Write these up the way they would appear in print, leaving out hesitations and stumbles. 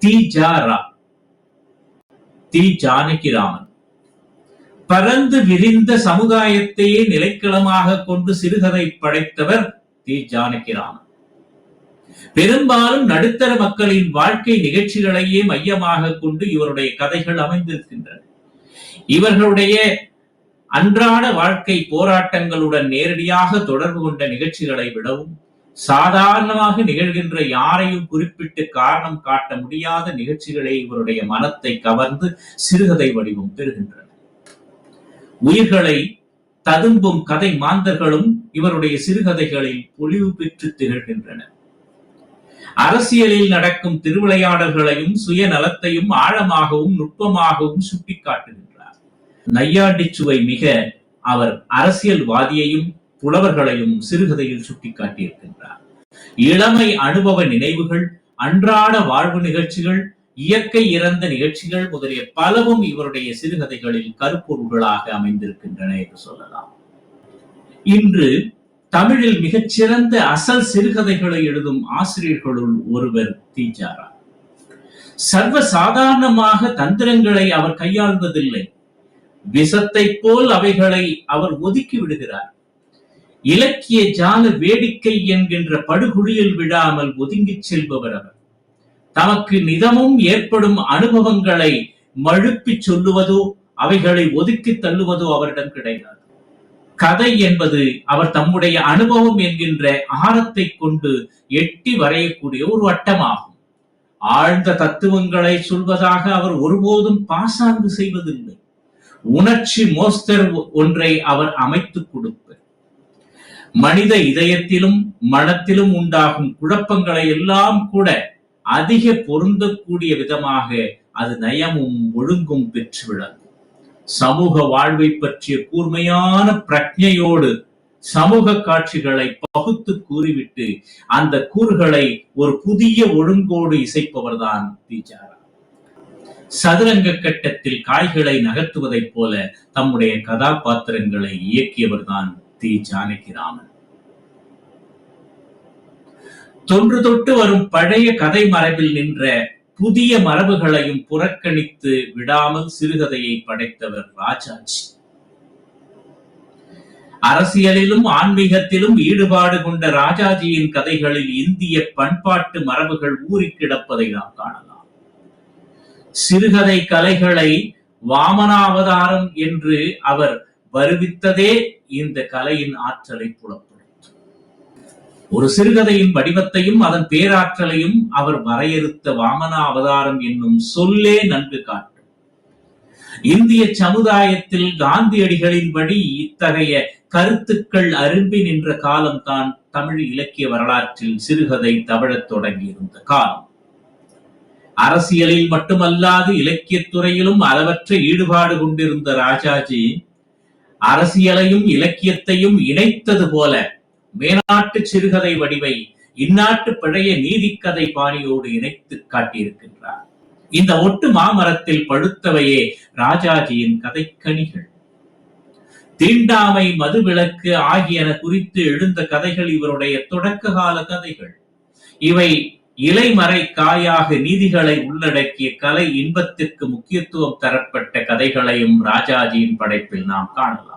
தி.ஜா.ரா. தி. ஜானகிராமன். பரந்து விரிந்த சமுதாயத்தையே நிலைக்களமாக கொண்டு சிறுகதை படைத்தவர் தி. ஜானகிராமன். பெரும்பாலும் நடுத்தர மக்களின் வாழ்க்கை நிகழ்ச்சிகளையே மையமாக கொண்டு இவருடைய கதைகள் அமைந்திருக்கின்றன. இவர்களுடைய அன்றாட வாழ்க்கை போராட்டங்களுடன் நேரடியாக தொடர்பு கொண்ட நிகழ்ச்சிகளை விடவும் சாதாரணமாக நிகழ்கின்ற யாரையும் குறிப்பிட்டு காரணம் காட்ட முடியாத நிகழ்ச்சிகளே இவருடைய மனத்தை கவர்ந்து சிறுகதை வடிவம் பெறுகின்றன. உயிர்களை ததும்பும் கதை மாந்தர்களும் இவருடைய சிறுகதைகளில் பொலிவு பெற்று திகழ்கின்றன. அரசியலில் நடக்கும் திருவிளையாடல்களையும் சுயநலத்தையும் ஆழமாகவும் நுட்பமாகவும் சுட்டிக்காட்டுகின்றார். நையாண்டிச்சுவை மிக அவர் அரசியல்வாதியையும் புலவர்களையும் சிறுகதையில் சுட்டிக்காட்டியிருக்கின்றார். இளமை அனுபவ நினைவுகள், அன்றாட வாழ்வு நிகழ்ச்சிகள், இயற்கை இறந்த நிகழ்ச்சிகள் முதலிய பலவும் இவருடைய சிறுகதைகளில் கருப்பொருள்களாக அமைந்திருக்கின்றன என்று சொல்லலாம். இன்று தமிழில் மிகச்சிறந்த அசல் சிறுகதைகளை எழுதும் ஆசிரியர்களுள் ஒருவர் தி.ஜா.ரா. சர்வ சாதாரணமாக தந்திரங்களை அவர் கையாள்வதில்லை. விஷத்தை போல் அவைகளை அவர் ஒதுக்கி விடுகிறார். இலக்கிய ஜால வேடிக்கை என்கின்ற படுகுழியில் விடாமல் ஒதுங்கிச் செல்பவர் அவர். தமக்கு நிதமும் ஏற்படும் அனுபவங்களை மழுப்பி சொல்லுவதோ அவைகளை ஒதுக்கி தள்ளுவதோ அவரிடம் கிடையாது. கதை என்பது அவர் தம்முடைய அனுபவம் என்கின்ற ஆழத்தை கொண்டு எட்டி வரையக்கூடிய ஒரு வட்டமாகும். ஆழ்ந்த தத்துவங்களை சொல்வதாக அவர் ஒருபோதும் பாசாங்கு செய்வதில்லை. உணர்ச்சி மோஸ்தர் ஒன்றை அவர் அமைத்துக் கொடுப்பார். மனித இதயத்திலும் மனத்திலும் உண்டாகும் குழப்பங்களை எல்லாம் கூட அதிக பொருந்தக்கூடிய விதமாக அது நயமும் ஒழுங்கும் பெற்று விளங்கும். சமூக வாழ்வை பற்றிய கூர்மையான பிரக்ஞையோடு சமூக காட்சிகளை பகுத்து கூறிவிட்டு அந்த கூறுகளை ஒரு புதிய ஒழுங்கோடு இசைப்பவர்தான் தி.ஜா.ரா. சதுரங்க கட்டத்தில் காய்களை நகர்த்துவதைப் போல தம்முடைய கதாபாத்திரங்களை இயக்கியவர்தான் தி. ஜானகிராமன். தொன்று தொட்டு வரும் பழைய கதை மரபில் நின்ற புதிய மரபுகளையும் புறக்கணித்து விடாமல் சிறுகதையை படைத்தவர் ராஜாஜி. அரசியலிலும் ஆன்மீகத்திலும் ஈடுபாடு கொண்ட ராஜாஜியின் கதைகளில் இந்திய பண்பாட்டு மரபுகள் ஊறி கிடப்பதை நாம் காணலாம். சிறுகதை கலைகளை வாமனாவதாரம் என்று அவர் வருவித்ததே இந்த கலையின் ஆற்றலை புலப்படுத்தும். ஒரு சிறுகதையின் வடிவத்தையும் அதன் பேராற்றலையும் அவர் வரையறுத்த வாமன அவதாரம் என்னும் சொல்லே நன்கு காட்டும். இந்திய சமுதாயத்தில் காந்தியடிகளின்படி இத்தகைய கருத்துக்கள் அரும்பி நின்ற காலம்தான் தமிழ் இலக்கிய வரலாற்றில் சிறுகதை தவழத் தொடங்கியிருந்த காலம். அரசியலில் மட்டுமல்லாது இலக்கியத் துறையிலும் அளவற்ற ஈடுபாடு கொண்டிருந்த ராஜாஜி அரசியலையும் இலக்கியத்தையும் இணைத்தது போல மேனாட்டு சிறுகதை வடிவை இந்நாட்டு பழைய நீதிக்கதை பாணியோடு இணைத்து காட்டியிருக்கின்றார். இந்த ஒட்டு மாமரத்தில் பழுத்தவையே ராஜாஜியின் கதைக்கணிகள். தீண்டாமை, மதுவிலக்கு ஆகியன குறித்து எழுந்த கதைகள் இவருடைய தொடக்க கால கதைகள். இவை இலைமறை காயாக நீதிகளை உள்ளடக்கிய கலை இன்பத்திற்கு முக்கியத்துவம் தரப்பட்ட கதைகளையும் ராஜாஜியின் படைப்பில் நாம் காணலாம்.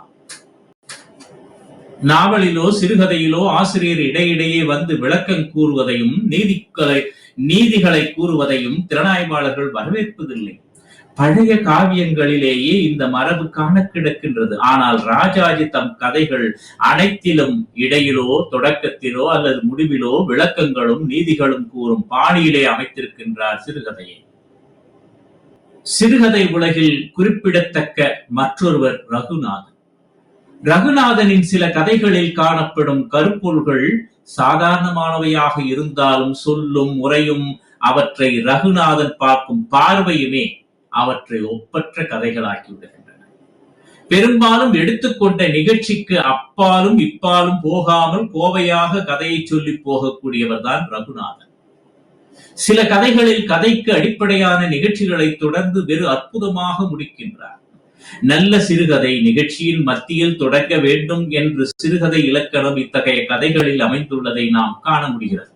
நாவலிலோ சிறுகதையிலோ ஆசிரியர் இடையிடையே வந்து விளக்கம் கூறுவதையும் நீதிகளை கூறுவதையும் திறனாய்வாளர்கள் வரவேற்பதில்லை. பழைய காவியங்களிலேயே இந்த மரபு காண கிடக்கின்றது. ஆனால் ராஜாஜி தம் கதைகள் அனைத்திலும் இடையிலோ தொடக்கத்திலோ அல்லது முடிவிலோ விளக்கங்களும் நீதிகளும் கூறும் பாணியிலே அமைத்திருக்கின்றார் சிறுகதையை. சிறுகதை உலகில் குறிப்பிடத்தக்க மற்றொருவர் ரகுநாதன். ரகுநாதனின் சில கதைகளில் காணப்படும் கருப்பொருள்கள் சாதாரணமானவையாக இருந்தாலும் சொல்லும் முறையும் அவற்றை ரகுநாதன் பார்க்கும் பார்வையுமே அவற்றை ஒப்பற்ற கதைகளாக்கி விடுகின்றன. பெரும்பாலும் எடுத்துக்கொண்ட நிகழ்ச்சிக்கு அப்பாலும் இப்பாலும் போகாமல் கோவையாக கதையை சொல்லி போகக்கூடியவர் தான் ரகுநாதன். சில கதைகளில் கதைக்கு அடிப்படையான நிகழ்ச்சிகளை தொடர்ந்து வெறு அற்புதமாக முடிக்கின்றார். நல்ல சிறுகதை நிகழ்ச்சியின் மத்தியில் தொடங்க வேண்டும் என்று சிறுகதை இலக்கணம் இத்தகைய கதைகளில் அமைந்துள்ளதை நாம் காண முடிகிறது.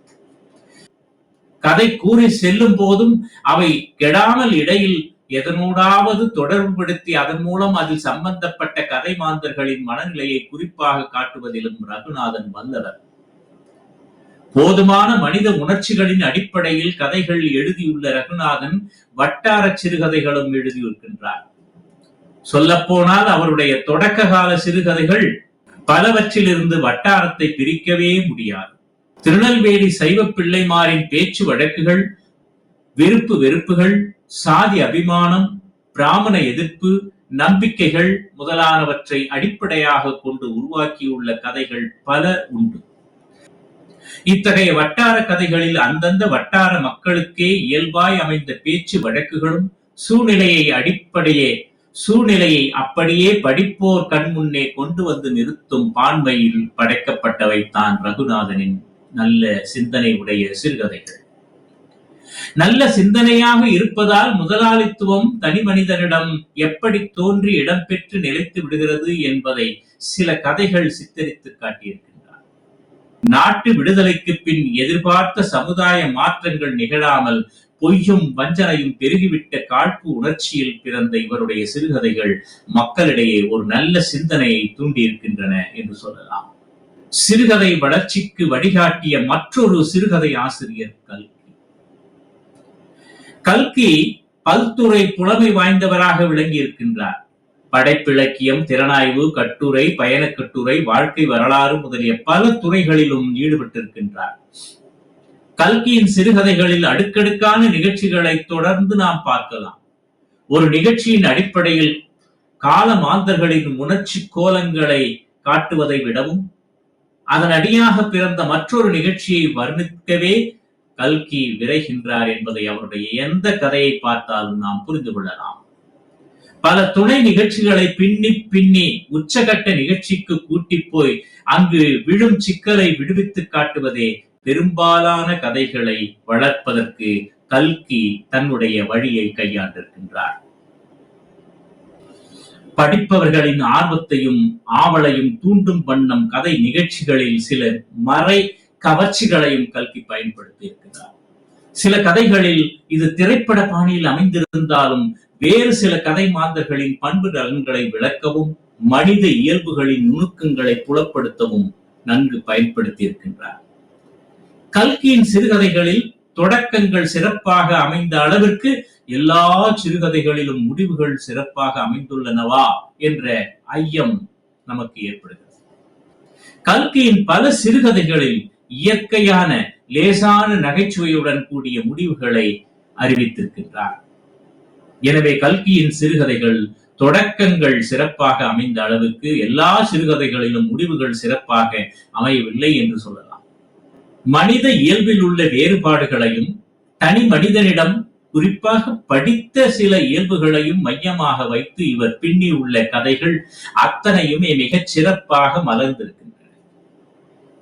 கதை கூறி செல்லும் போதும் அவை கெடாமல் இடையில் எதனோடாவது தொடர்புபடுத்தி அதன் மூலம் அதில் சம்பந்தப்பட்ட கதை மாந்தர்களின் மனநிலையை குறிப்பாக காட்டுவதிலும் ரகுநாதன் வல்லவர். போதுமான மனித உணர்ச்சிகளின் அடிப்படையில் கதைகள் எழுதியுள்ள ரகுநாதன் வட்டார சிறுகதைகளும் எழுதியிருக்கின்றார். சொல்லப்போனால் அவருடைய தொடக்க கால சிறுகதைகள் பலவற்றிலிருந்து வட்டாரத்தை பிரிக்கவே முடியாது. திருநெல்வேலி சைவ பிள்ளைமாரின் பேச்சு வழக்குகள், விருப்பு வெறுப்புகள், சாதி அபிமானம், பிராமண எதிர்ப்பு, நம்பிக்கைகள் முதலானவற்றை அடிப்படையாக கொண்டு உருவாக்கியுள்ள கதைகள் பல உண்டு. இத்தகைய வட்டார கதைகளில் அந்தந்த வட்டார மக்களுக்கே இயல்பாய் அமைந்த பேச்சு வழக்குகளும் சூழ்நிலையை அப்படியே படிப்போர் கண்முன்னே கொண்டு வந்து நிறுத்தும் பான்மையில் படைக்கப்பட்டவைத்தான் ரகுநாதனின் நல்ல சிந்தனை உடைய சிறுகதைகள். நல்ல சிந்தனையாக இருப்பதால் முதலாளித்துவம் தனி மனிதனிடம் எப்படி தோன்றி இடம்பெற்று நிலைத்து விடுகிறது என்பதை சில கதைகள் சித்தரித்து காட்டியிருக்கின்றன. நாட்டு விடுதலைக்கு பின் எதிர்பார்த்த சமுதாய மாற்றங்கள் நிகழாமல் பொய்யும் வஞ்சனையும் பெருகிவிட்ட காழ்ப்பு உணர்ச்சியில் பிறந்த இவருடைய சிறுகதைகள் மக்களிடையே ஒரு நல்ல சிந்தனையை தூண்டியிருக்கின்றன என்று சொல்லலாம். சிறுகதை வளர்ச்சிக்கு வழிகாட்டிய மற்றொரு சிறுகதை ஆசிரியர் கல்கி பல்துறை புலமை வாய்ந்தவராக விளங்கி இருக்கின்றார். படைப்பிலக்கியம், திறனாய்வு, கட்டுரை, பயணக் கட்டுரை, வாழ்க்கை வரலாறு முதலிய பல துறைகளிலும் ஈடுபட்டிருக்கின்றார். கல்கியின் சிறுகதைகளில் அடுக்கடுக்கான நிகழ்ச்சிகளை தொடர்ந்து நாம் பார்க்கலாம். ஒரு நிகழ்ச்சியின் அடிப்படையில் கால மாந்தர்களின் உணர்ச்சி கோலங்களை காட்டுவதை விடவும் அதன் அடியாக பிறந்த மற்றொரு நிகழ்ச்சியை வர்ணிக்கவே கல்கி விரைகின்றார் என்பதை அவருடைய எந்த கதையை பார்த்தாலும் நாம் புரிந்து கொள்ளலாம். பல துணை நிகழ்ச்சிகளை பின்னி உச்சகட்ட நிகழ்ச்சிக்கு கூட்டி போய் அங்கு விழும் சிக்கலை விடுவித்து காட்டுவதே பெரும்பாலான கதைகளை வளர்ப்பதற்கு கல்கி தன்னுடைய வழியை கையாண்டிருக்கின்றார். படிப்பவர்களின் ஆர்வத்தையும் ஆவலையும் தூண்டும் வண்ணம் கதை நிகழ்ச்சிகளில் சில மறை கவர்ச்சிகளையும் கல்கி பயன்படுத்தி இருக்கிறார். சில கதைகளில் இது திரைப்பட பாணியில் அமைந்திருந்தாலும் வேறு சில கதை மாந்தர்களின் பண்பு நலன்களை விளக்கவும் மனித இயல்புகளின் நுணுக்கங்களை புலப்படுத்தவும் நன்கு பயன்படுத்தி இருக்கின்றார். கல்கியின் சிறுகதைகளில் தொடக்கங்கள் சிறப்பாக அமைந்த அளவிற்கு எல்லா சிறுகதைகளிலும் முடிவுகள் சிறப்பாக அமைந்துள்ளனவா என்ற ஐயம் நமக்கு ஏற்படுகிறது. கல்கியின் பல சிறுகதைகளில் இயற்கையான லேசான நகைச்சுவையுடன் கூடிய முடிவுகளை அறிவித்திருக்கின்றார். எனவே கல்கியின் சிறுகதைகள் தொடக்கங்கள் சிறப்பாக அமைந்த அளவுக்கு எல்லா சிறுகதைகளிலும் முடிவுகள் சிறப்பாக அமையவில்லை என்று சொல்லலாம். மனித இயல்பில் உள்ள வேறுபாடுகளையும் தனி மனிதனிடம் குறிப்பாக படித்த சில இயல்புகளையும் மையமாக வைத்து இவர் பின்னி உள்ள கதைகள் அத்தனையுமே மிகச் சிறப்பாக மலர்ந்திருக்கின்றன.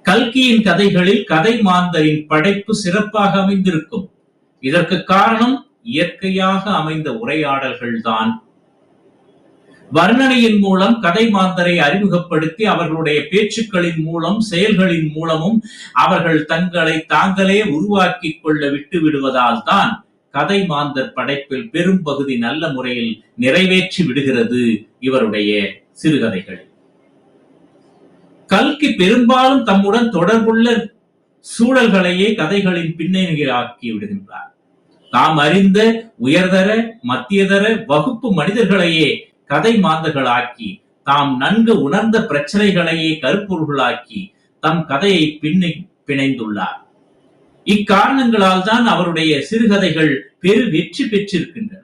கல்கியின் கதைகளில் கதை மாந்தரின் படைப்பு சிறப்பாக அமைந்திருக்கும். இதற்கு காரணம் இயற்கையாக அமைந்த உரையாடல்கள் தான். வர்ணனையின் மூலம் கதை மாந்தரை அறிமுகப்படுத்தி அவர்களுடைய பேச்சுக்களின் மூலம் செயல்களின் மூலமும் அவர்கள் தங்களை தாங்களே உருவாக்கி கொள்ள விட்டு விடுவதால் தான் கதை மாந்தர் படைப்பில் பெரும் பகுதி நல்ல முறையில் நிறைவேற்றி விடுகிறது இவருடைய சிறுகதைகள். கல்கி பெரும்பாலும் தம்முடன் தொடர்புள்ள சூழல்களையே கதைகளின் பின்னணியாக்கி விடுகின்றார். தாம் அறிந்த உயர்தர மத்தியதர வகுப்பு மனிதர்களையே கதை மாந்தர்களாக்கி தாம் நன்கு உணர்ந்த பிரச்சனைகளையே கருப்பொருள்களாக்கி தம் கதையை பிணைந்துள்ளார். இக்காரணங்களால் தான் அவருடைய சிறுகதைகள் பெரு வெற்றி பெற்றிருக்கின்றன.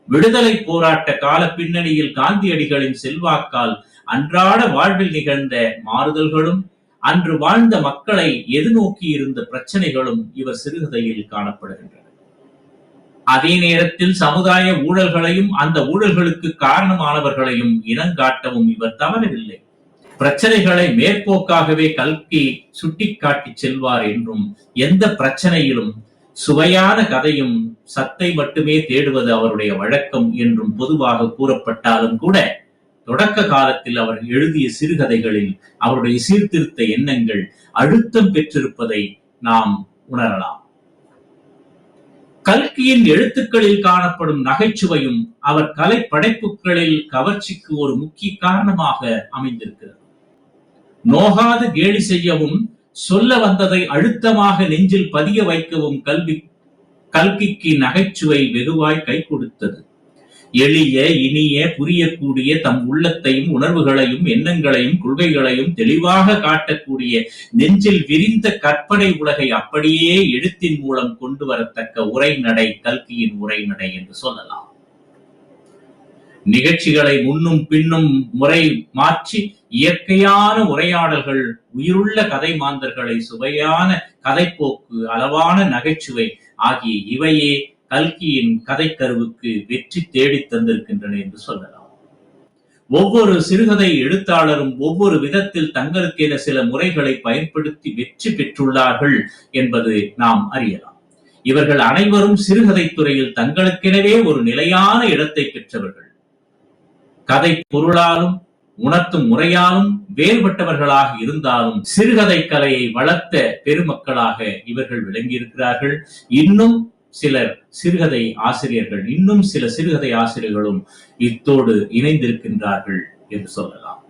விடுதலை போராட்ட கால பின்னணியில் காந்தியடிகளின் செல்வாக்கால் அன்றாட வாழ்வில் நிகழ்ந்த மாறுதல்களும் அன்று வாழ்ந்த மக்களை எதிர்நோக்கி இருந்த பிரச்சனைகளும் இவர் சிறுகதையில் காணப்படுகின்றன. அதே நேரத்தில் சமுதாய ஊழல்களையும் அந்த ஊழல்களுக்கு காரணமானவர்களையும் இனங்காட்டவும் இவர் தவறவில்லை. பிரச்சனைகளை மேற்போக்காகவே கல்கி சுட்டிக்காட்டி செல்வார் என்றும் எந்த பிரச்சனையிலும் சுவையான கதையும் சத்தை மட்டுமே தேடுவது அவருடைய வழக்கம் என்றும் பொதுவாக கூறப்பட்டாலும் கூட தொடக்க காலத்தில் அவர் எழுதிய சிறுகதைகளில் அவருடைய சீர்திருத்த எண்ணங்கள் அழுத்தம் பெற்றிருப்பதை நாம் உணரலாம். கல்கியின் எழுத்துக்களில் காணப்படும் நகைச்சுவையும் அவர் கலை படைப்புகளில் கவர்ச்சிக்கு ஒரு முக்கிய காரணமாக அமைந்திருக்கிறது. நோகாது கேலி செய்யவும், சொல்ல வந்ததை அழுத்தமாக நெஞ்சில் பதிய வைக்கவும் கல்கிக்கு நகைச்சுவை வெகுவாய் கை கொடுத்தது. எளிய, இனிய, புரியக்கூடிய, தம் உள்ளத்தையும் உணர்வுகளையும் எண்ணங்களையும் கொள்கைகளையும் தெளிவாக காட்டக்கூடிய, நெஞ்சில் விரிந்த கற்பனை உலகை அப்படியே எழுத்தின் மூலம் கொண்டு வரத்தக்க உரைநடை கல்கியின் உரைநடை என்று சொல்லலாம். நிகழ்ச்சிகளை முன்னும் பின்னும் முறை மாற்றி இயற்கையான உரையாடல்கள், உயிருள்ள கதை மாந்தர்களை, சுவையான கதைப்போக்கு, அளவான நகைச்சுவை ஆகிய இவையே கல்கியின் கதைக்கருவுக்கு வெற்றி தேடித் தந்திருக்கின்றன என்று சொல்லலாம். ஒவ்வொரு சிறுகதை எழுத்தாளரும் ஒவ்வொரு விதத்தில் தங்களுக்கென சில முறைகளை பயன்படுத்தி வெற்றி பெற்றுள்ளார்கள் என்பது நாம் அறியலாம். இவர்கள் அனைவரும் சிறுகதை துறையில் தங்களுக்கெனவே ஒரு நிலையான இடத்தை பெற்றவர்கள். கதை பொருளாலும் உணர்த்தும் முறையாலும் வேறுபட்டவர்களாக இருந்தாலும் சிறுகதை கலையை வளர்த்த பெருமக்களாக இவர்கள் விளங்கியிருக்கிறார்கள். இன்னும் சில சிறுகதை ஆசிரியர்களும் இத்தோடு இணைந்திருக்கின்றார்கள் என்று சொல்லலாம்.